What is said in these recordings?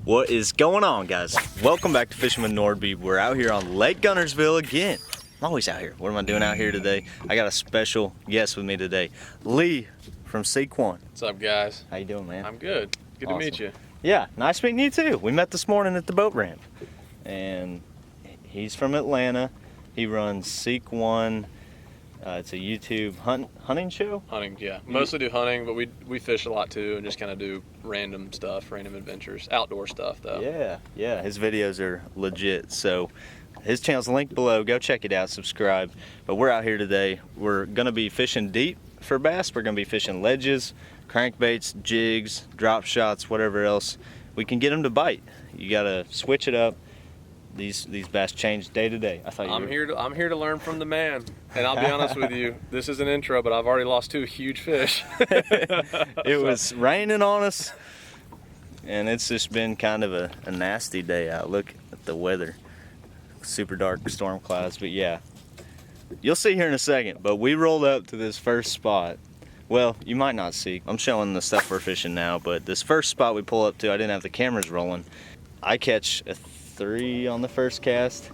What is going on, guys? Welcome back to Fishing with Nordbye. We're out here on Lake Guntersville again. I'm always out here. What am I doing out here today? I got a special guest with me today, Lee from Seek One. What's up, guys? How you doing, man? I'm good. Good Awesome to meet you. Yeah, nice meeting you too. We met this morning at the boat ramp, and he's from Atlanta. He runs Seek One. It's a YouTube hunting show. Hunting, yeah. Mostly do hunting, but we fish a lot too, and just kind of do random stuff, random adventures, outdoor stuff though. Yeah. His videos are legit. So his channel's linked below. Go check it out. Subscribe. But we're out here today. We're gonna be fishing deep for bass. We're gonna be fishing ledges, crankbaits, jigs, drop shots, whatever else we can get them to bite. You gotta switch it up. These bass change day to day. I'm here to learn from the man. And I'll be honest with you, this is an intro, but I've already lost 2 huge fish. It was raining on us, and it's just been kind of a nasty day out. Look at the weather. Super dark storm clouds, but yeah. You'll see here in a second, but we rolled up to this first spot. Well, you might not see. I'm showing the stuff we're fishing now, but this first spot we pull up to, I didn't have the cameras rolling. I catch a 3 on the first cast.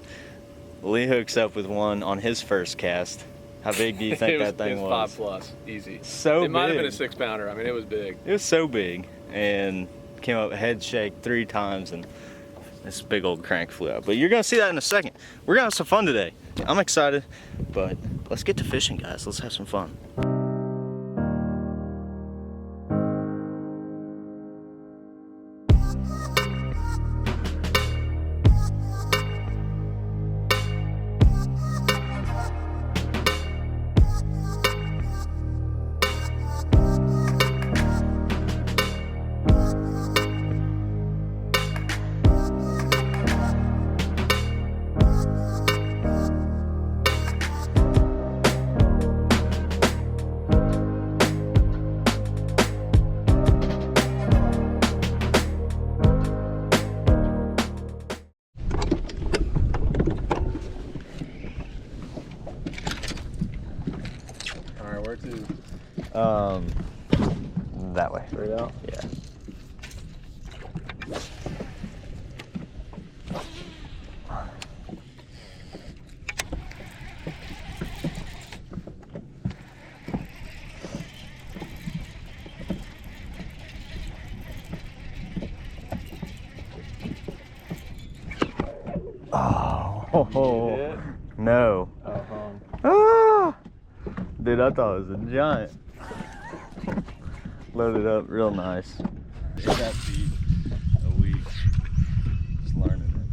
Lee hooks up with 1 on his first cast. How big do you think that thing was? 5+, easy. So big. It might have been a 6-pounder. I mean, it was big. It was so big, and came up head shake 3 times, and this big old crank flew out. But you're gonna see that in a second. We're gonna have some fun today. I'm excited, but let's get to fishing, guys. Let's have some fun. Where to? That way. Straight out? Yeah. Oh, no. Ah! Dude, I thought it was a giant. Loaded up real nice. That beat a week. Just learning it, man.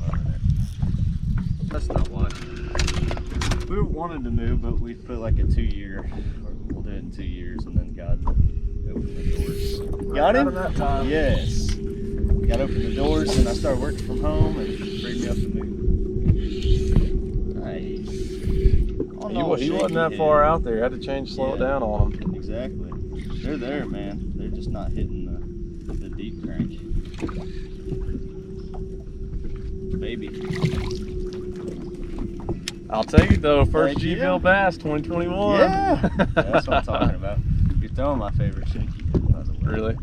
Learning it. That's not why. We wanted to move, but we put like a 2-year. We'll do it in 2 years, and then God opened the doors. Got him? That time. Yes. God opened the doors, and I started working from home, and freed me up to move. He wasn't that far out there. You had to slow it down on him. Exactly. They're there, man. They're just not hitting the deep crank. Baby. I'll take it though. First G-Bill bass 2021. Yeah. That's what I'm talking about. You're throwing my favorite shaky. Really?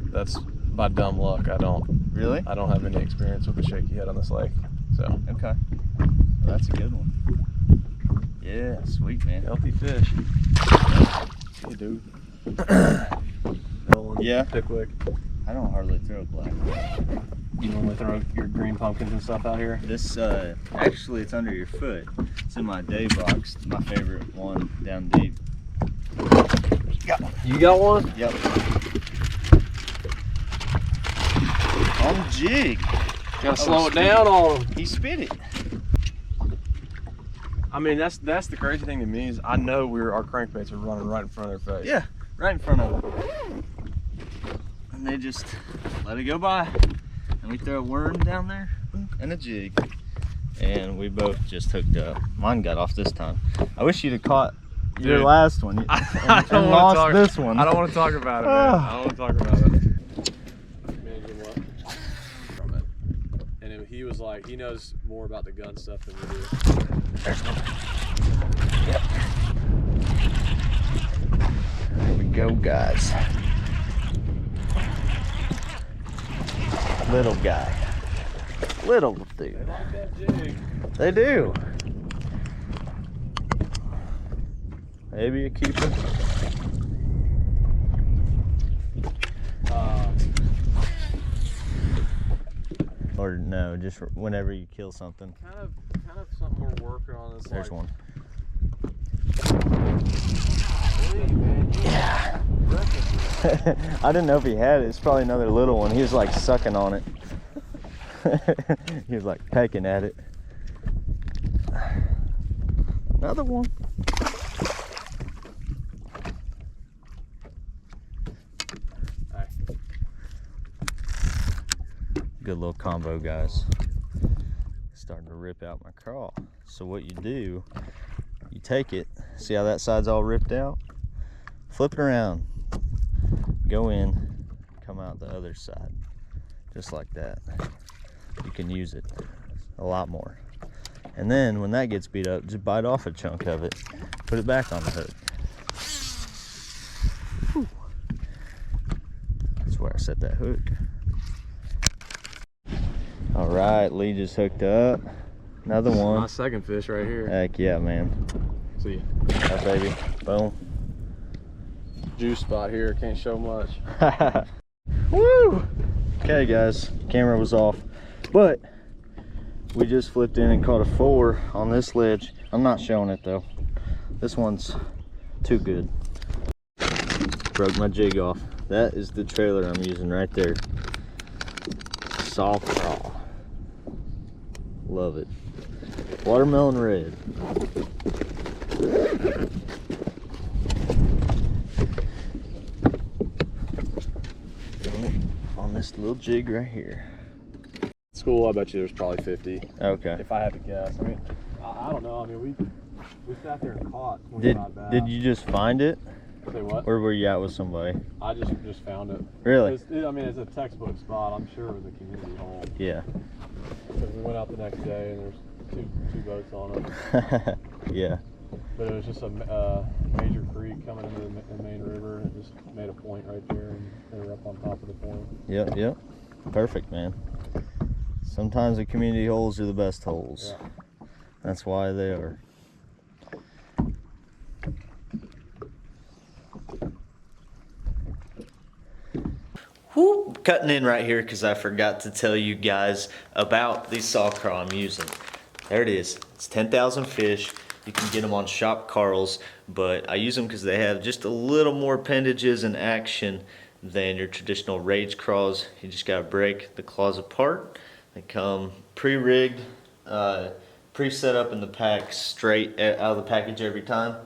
That's by dumb luck. I don't have any experience with a shaky head on this lake. So. Okay. Well, that's a good one. Yeah, sweet, man. Healthy fish. Hey, dude. Yeah. Pickwick. I don't hardly throw black. You normally throw your green pumpkins and stuff out here? This, actually, it's under your foot. It's in my day box. My favorite one down deep. Got one. You got one? Yep. On the jig. Gotta slow it down on him. He spit it. I mean, that's the crazy thing to me is I know our crankbaits are running right in front of their face. Yeah, right in front of them. And they just let it go by. And we throw a worm down there and a jig. And we both just hooked up. Mine got off this time. I wish you'd have caught your last one. I don't lost this one. I don't want to talk about it, man. I don't want to talk about it. And he was like, he knows more about the gun stuff than we do. There's one. Yep. There we go, guys. Little guy. Little dude. They like that jig. They do. Maybe a keeper. Or no, just whenever you kill something. Kind of something we're working on. Is There's like, one. Yeah. I didn't know if he had it. It's probably another little one. He was like sucking on it. He was like pecking at it. Another one. Hi. Good little combo, guys. Starting to rip out my craw. So what you do, you take it, see how that side's all ripped out? Flip it around, go in, come out the other side, just like that. You can use it a lot more. And then when that gets beat up, just bite off a chunk of it, put it back on the hook. Whew. That's where I set that hook. All right, Lee just hooked up. Another one. My second fish right here. Heck yeah, man. See ya. That baby. Boom. Juice spot here. Can't show much. Woo! Okay, guys. Camera was off. But we just flipped in and caught a 4 on this ledge. I'm not showing it though. This one's too good. Broke my jig off. That is the trailer I'm using right there. Soft craw. Love it. Watermelon red. On this little jig right here. School, I bet you there's probably 50. Okay. If I had to guess. I mean, I don't know. I mean, we sat there and caught 25 bass. Did you just find it? Say what? Or were you out with somebody? I just found it. Really? I mean, it's a textbook spot. I'm sure it was a community hole. Yeah. Because we went out the next day and there's two boats on it. Yeah. But it was just a major creek coming into the main river, and it just made a point right there, and they were up on top of the point. Yep, yep. Perfect, man. Sometimes the community holes are the best holes. Yeah. That's why they are. Whoop, cutting in right here because I forgot to tell you guys about the saw craw I'm using. There it is. It's 10,000 fish. You can get them on Shop Carl's, but I use them because they have just a little more appendages and action than your traditional rage craws. You just gotta break the claws apart. They come pre-rigged, pre-set up in the pack straight out of the package every time.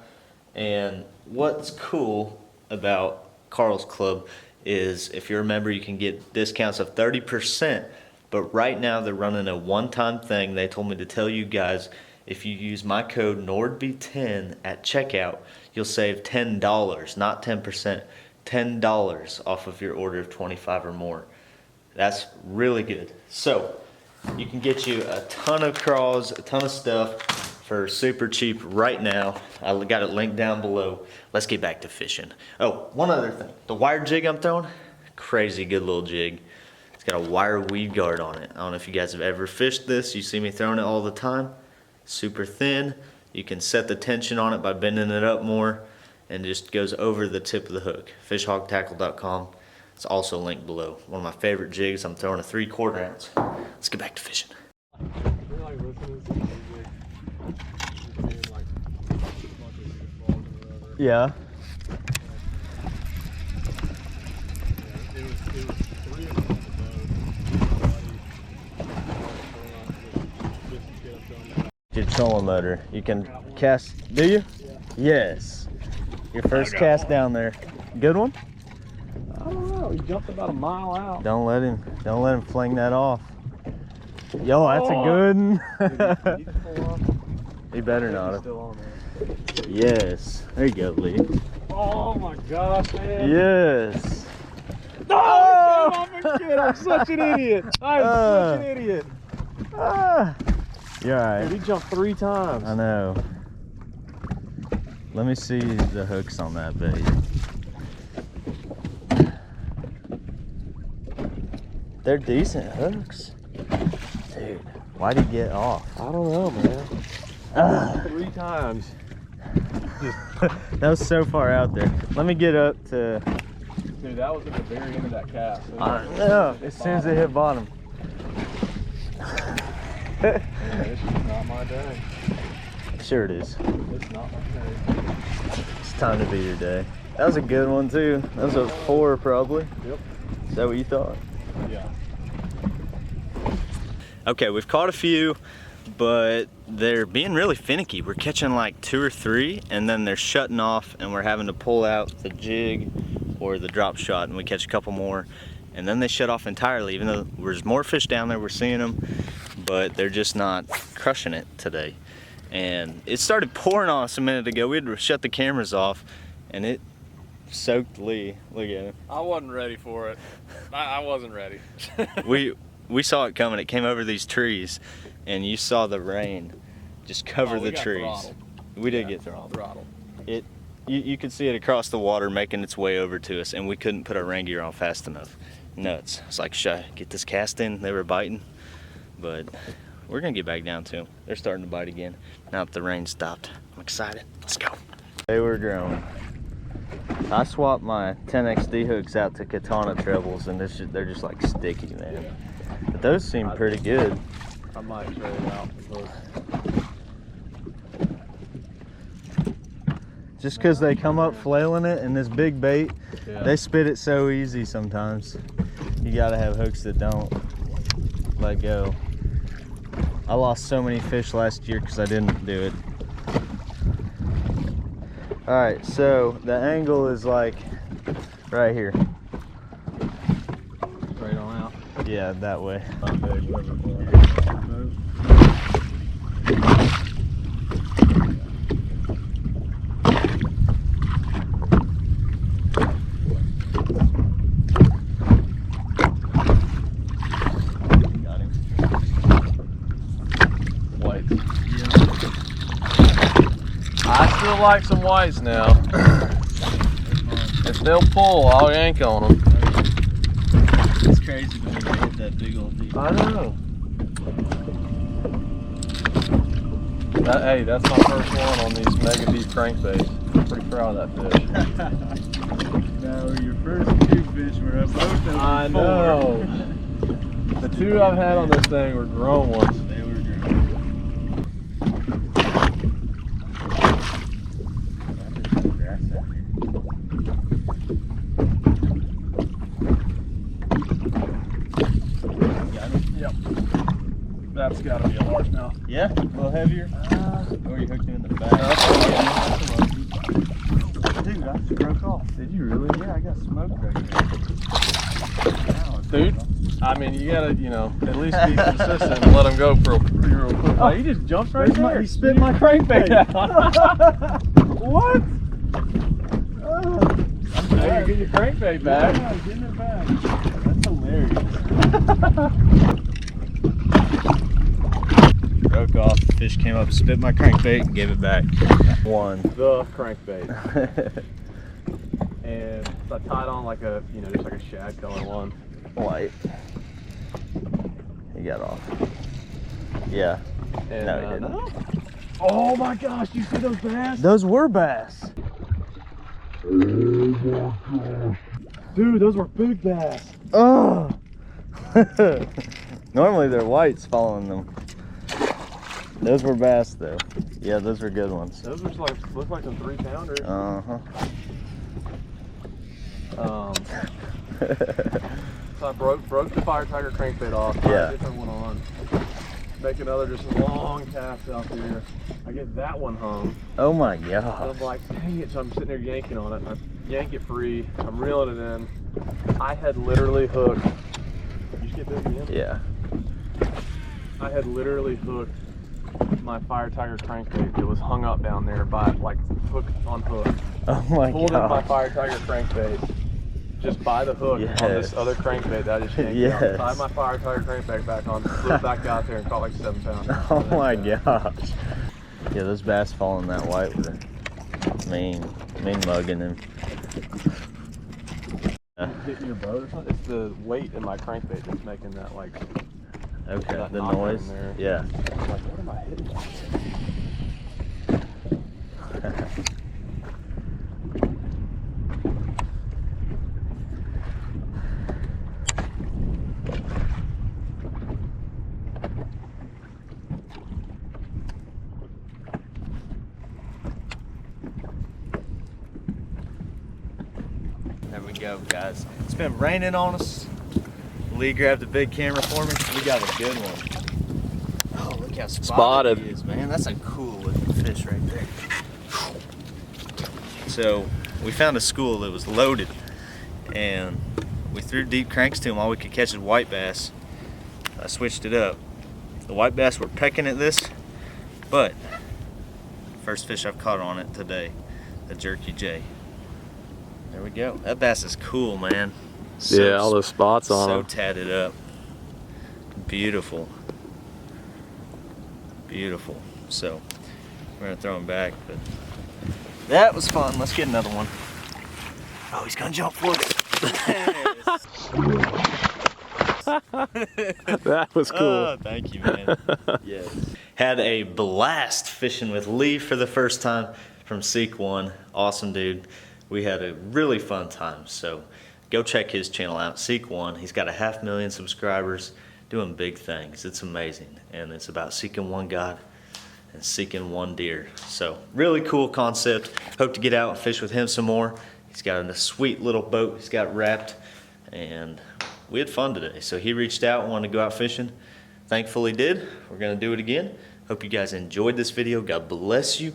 And what's cool about Carl's Club is if you're a member, you can get discounts of 30%, but right now they're running a one-time thing. They told me to tell you guys, if you use my code Nordbye10 at checkout, you'll save $10, not 10%, $10 off of your order of 25 or more. That's really good. So you can get you a ton of craws, a ton of stuff for super cheap right now. I got it linked down below. Let's get back to fishing. Oh, one other thing. The wire jig I'm throwing, crazy good little jig. It's got a wire weed guard on it. I don't know if you guys have ever fished this. You see me throwing it all the time. Super thin. You can set the tension on it by bending it up more, and it just goes over the tip of the hook. Fishhogtackle.com. It's also linked below. One of my favorite jigs. I'm throwing a 3/4 ounce. Let's get back to fishing. Yeah. Your trolling motor. You can cast. Do you? Yeah. Yes. Your first cast down there. Good one? I don't know. He jumped about a mile out. Don't let him fling that off. Yo, that's a good one. He better not have. Still on there. Yes. There you go, Lee. Oh my gosh, man. Yes. Oh, I'm such an idiot. I'm such an idiot. You're alright. Dude, he jumped 3 times. I know. Let me see the hooks on that bait. They're decent hooks. Dude, why'd he get off? I don't know, man. 3 times. That was so far out there. Let me get up to... Dude, that was at the very end of that cast. I know, as soon as they hit bottom. Man, this is not my day. Sure it is. It's not my day. It's time to be your day. That was a good one too. That was a 4 probably. Yep. Is that what you thought? Yeah. Okay, we've caught a few, but they're being really finicky. We're catching like 2 or 3, and then they're shutting off, and we're having to pull out the jig or the drop shot, and we catch a couple more, and then they shut off entirely. Even though there's more fish down there, we're seeing them, but they're just not crushing it today. And it started pouring on us a minute ago. We had to shut the cameras off, and it soaked Lee. Look at him. I wasn't ready for it. I wasn't ready. We saw it coming. It came over these trees, and you saw the rain just cover the trees. Throttled. We did get throttled. You could see it across the water making its way over to us, and we couldn't put our rain gear on fast enough. Nuts. It's like, should I get this cast in? They were biting, but we're gonna get back down to them. They're starting to bite again now that the rain stopped. I'm excited. Let's go. They were growing. I swapped my 10XD hooks out to katana trebles, and they're just like sticky, man. But those seem pretty good. I might trade it out for those. Just because they come up flailing it and this big bait, they spit it so easy sometimes. You gotta have hooks that don't let go. I lost so many fish last year because I didn't do it. All right, so the angle is like right here. Straight on out. Yeah, that way. I still like some whites now. If they'll pull, I'll yank on them. It's crazy when they hit that big old deep. I know. Hey, that's my first one on these mega deep crankbaits. I'm pretty proud of that fish. No, your first 2 fish were both over 4. I know. The 2 I've had on this thing were grown ones. They were grown. Yep. That's got to be a largemouth. Yeah, a little heavier. Or you hooked him in the back. Dude, I just broke off. Did you really? Yeah, I got smoked right there. Dude, I mean, you gotta, at least be consistent and let them go for real quick. Oh, he just jumped right there. He spit my crankbait out. What? Hey, you get your crankbait back. Yeah, getting it back. That's hilarious. Broke off, fish came up, spit my crankbait, and gave it back. One. The crankbait. And so I tied on like a, just like a shad color one. White. He got off. Yeah. And, no, he didn't. No. Oh my gosh, you see those bass? Those were bass. Dude, those were big bass. Oh. Normally they're whites following them. Those were bass though. Yeah, those were good ones. Those were like, look like some 3-pounders. Uh-huh. So I broke the Fire Tiger crankbait off. Yeah. A different one on. Make another just long cast out there. I get that one hung. Oh my And god. I'm like, dang it! So I'm sitting there yanking on it. I yank it free. I'm reeling it in. I had literally hooked. Did you get this again? Yeah. I had literally hooked my Fire Tiger crankbait that was hung up down there by like hook on hook. Oh my Pulled in my god. Fire Tiger crankbait just by the hook on this other crankbait that I just yanked out. Tied my Fire Tiger crankbait back on, flew it back out there and caught like 7 pounds. Oh my gosh. Yeah, those bass falling that white were mean mugging him. Hitting your boat or something? It's the weight in my crankbait that's making that like. Okay, that the knocker noise. in there. Yeah. I'm like, what am I hitting? There we go, guys. It's been raining on us. Lee grabbed a big camera for me. We got a good one. Oh, look how spotted he is, man. That's a cool looking fish right there. So we found a school that was loaded, and we threw deep cranks to him. All we could catch is white bass. I switched it up. The white bass were pecking at this, but first fish I've caught on it today, the jerky J. There we go. That bass is cool, man. So, Yeah, all those spots on so them. tatted up. Beautiful. Beautiful. So we're gonna throw him back, but that was fun. Let's get another one. Oh, he's gonna jump for it. That was cool. Oh, thank you, man. Yes. Had a blast fishing with Lee for the first time from Seek One. Awesome dude. We had a really fun time. So go check his channel out, Seek One. He's got 500,000 subscribers, doing big things. It's amazing. And it's about seeking one God and seeking one deer. So really cool concept. Hope to get out and fish with him some more. He's got a sweet little boat he's got wrapped, and we had fun today. So he reached out and wanted to go out fishing. Thankfully did. We're gonna do it again. Hope you guys enjoyed this video. God bless you.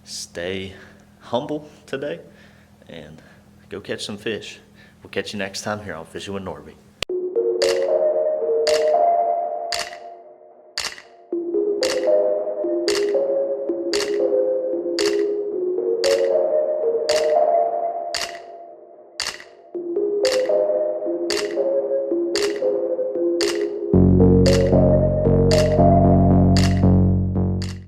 Stay humble today and go catch some fish. We'll catch you next time here on Fishing with Nordbye.